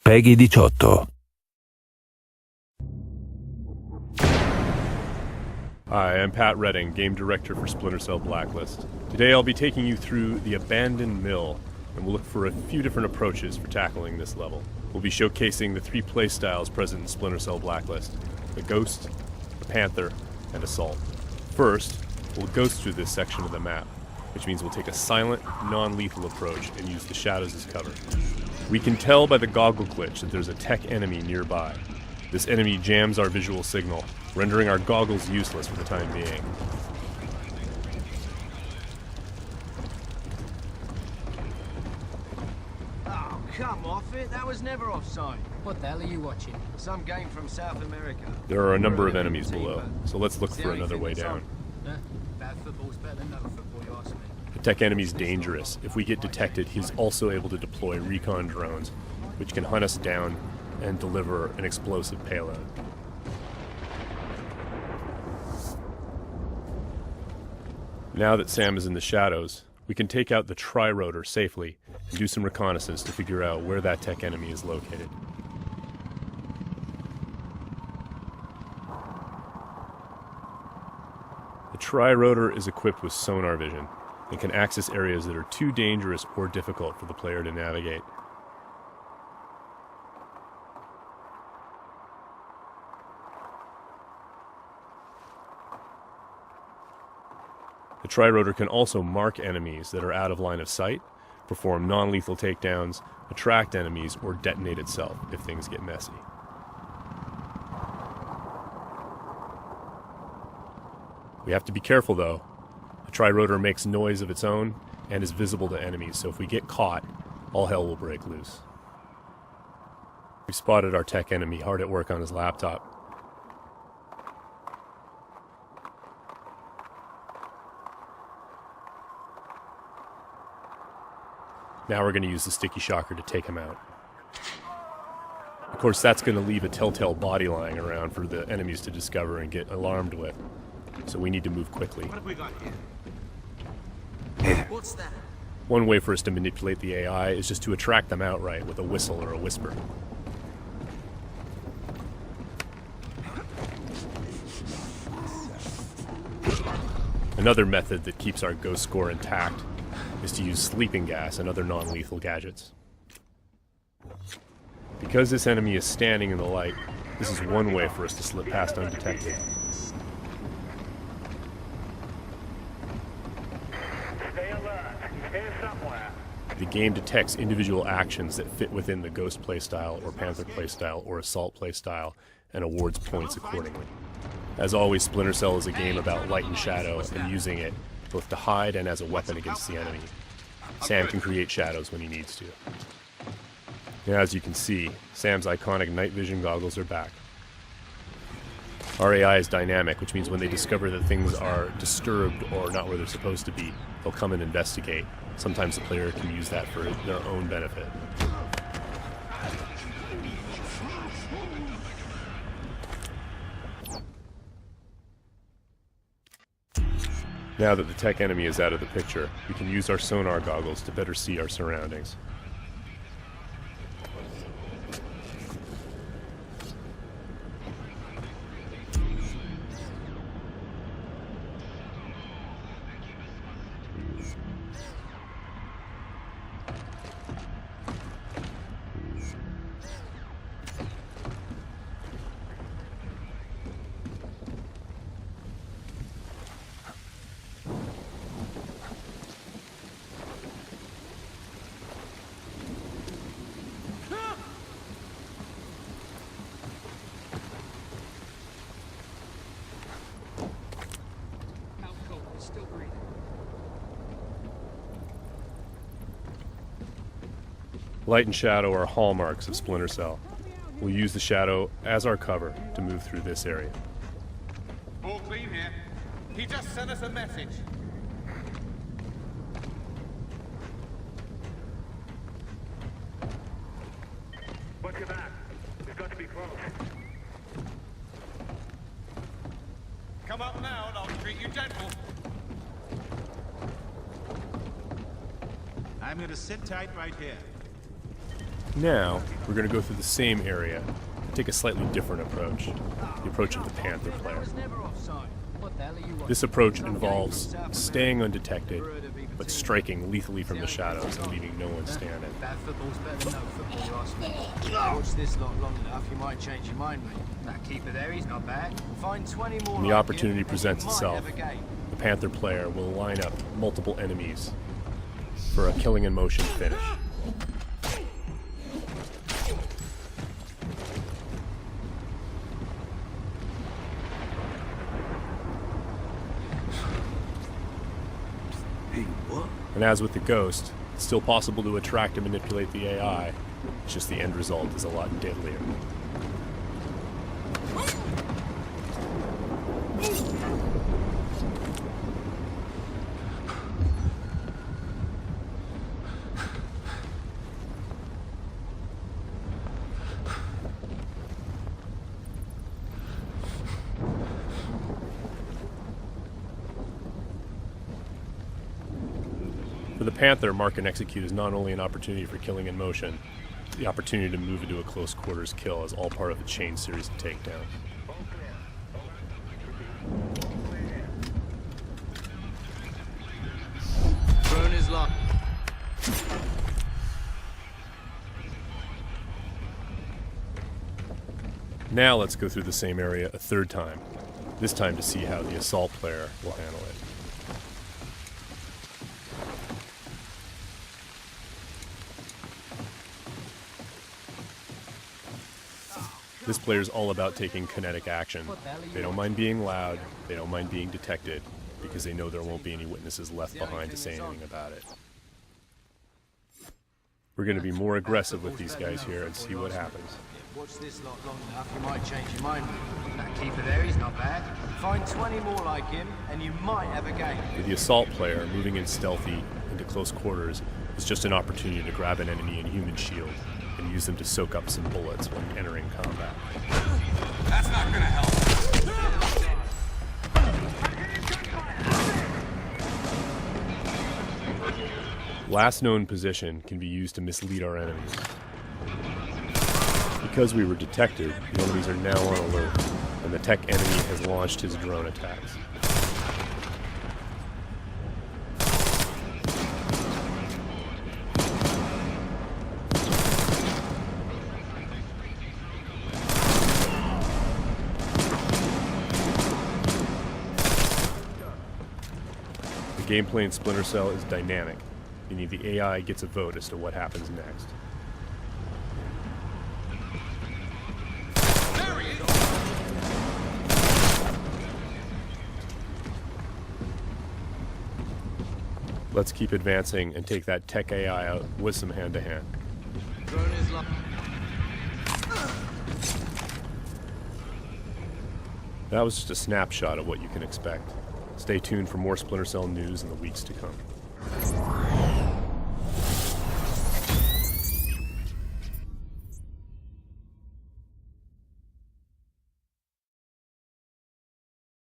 Peggy 18. Hi, I'm Pat Redding, Game Director for Splinter Cell Blacklist. Today I'll be taking you through the Abandoned Mill, and we'll look for a few different approaches for tackling this level. We'll be showcasing the three playstyles present in Splinter Cell Blacklist: the Ghost, the Panther, and Assault. First, we'll ghost through this section of the map, which means we'll take a silent, non-lethal approach and use the shadows as cover. We can tell by the goggle glitch that there's a tech enemy nearby. This enemy jams our visual signal, rendering our goggles useless for the time being. Oh, come off it. That was never offside. What the hell are you watching? Some game from South America. There are a number of enemies below, so let's look for another way down. Bad football's better than no football, you ask me. The tech enemy's dangerous. If we get detected, he's also able to deploy recon drones, which can hunt us down and deliver an explosive payload. Now that Sam is in the shadows, we can take out the tri-rotor safely and do some reconnaissance to figure out where that tech enemy is located. The tri-rotor is equipped with sonar vision and can access areas that are too dangerous or difficult for the player to navigate. The tri-rotor can also mark enemies that are out of line of sight, perform non-lethal takedowns, attract enemies, or detonate itself if things get messy. We have to be careful though. The tri-rotor makes noise of its own and is visible to enemies, so if we get caught, all hell will break loose. We've spotted our tech enemy hard at work on his laptop. Now we're going to use the sticky shocker to take him out. Of course, that's going to leave a telltale body lying around for the enemies to discover and get alarmed with. So we need to move quickly. What have we got here? What's that? One way for us to manipulate the AI is just to attract them outright with a whistle or a whisper. Another method that keeps our ghost score intact is to use sleeping gas and other non-lethal gadgets. Because this enemy is standing in the light, this is one way for us to slip past undetected. Stay alert. He's here somewhere. The game detects individual actions that fit within the Ghost playstyle or Panther playstyle or Assault playstyle and awards points accordingly. As always, Splinter Cell is a game about light and shadow and using it both to hide and as a weapon against the enemy. Sam can create shadows when he needs to. Now, as you can see, Sam's iconic night vision goggles are back. Our AI is dynamic, which means when they discover that things are disturbed or not where they're supposed to be, they'll come and investigate. Sometimes the player can use that for their own benefit. Now that the tech enemy is out of the picture, we can use our sonar goggles to better see our surroundings. Still breathing. Light and shadow are hallmarks of Splinter Cell. We'll use the shadow as our cover to move through this area. All clean here. He just sent us a message. Watch your back. We've got to be close. Come up now and I'll treat you gentle. I'm gonna sit tight right here. Now, we're going to go through the same area and take a slightly different approach, the approach of the Panther player. Never offside. What the hell are you watching? This approach involves staying undetected, but striking lethally from the shadows and leaving no one standing. Bad football's better than no football, you ask me. Watch this lot long enough, you might change your mind, mate. That keeper there, he's not bad. Find 20 more When the like opportunity him, and presents you might itself, have a game. the Panther player will line up multiple enemies for a killing in motion finish. And as with the Ghost, it's still possible to attract and manipulate the AI. It's just the end result is a lot deadlier. For the Panther, mark and execute is not only an opportunity for killing in motion, the opportunity to move into a close quarters kill is all part of a chain series of takedowns. Drone is locked. Now let's go through the same area a third time, this time to see how the assault player will handle it. This player is all about taking kinetic action. They don't mind being loud, they don't mind being detected, because they know there won't be any witnesses left behind to say anything about it. We're going to be more aggressive with these guys here and see what happens. Watch this lot long enough, you might change your mind, mate. That keeper there, he's not bad. Find 20 more like him, and you might have a game. For the assault player, moving in stealthy into close quarters is just an opportunity to grab an enemy in human shield and use them to soak up some bullets when entering combat. That's not gonna help. Last known position can be used to mislead our enemies. Because we were detected, the enemies are now on alert, and the tech enemy has launched his drone attacks. The gameplay in Splinter Cell is dynamic, meaning the AI gets a vote as to what happens next. Let's keep advancing and take that tech AI out with some hand-to-hand. Drone is locked. That was just a snapshot of what you can expect. Stay tuned for more Splinter Cell news in the weeks to come.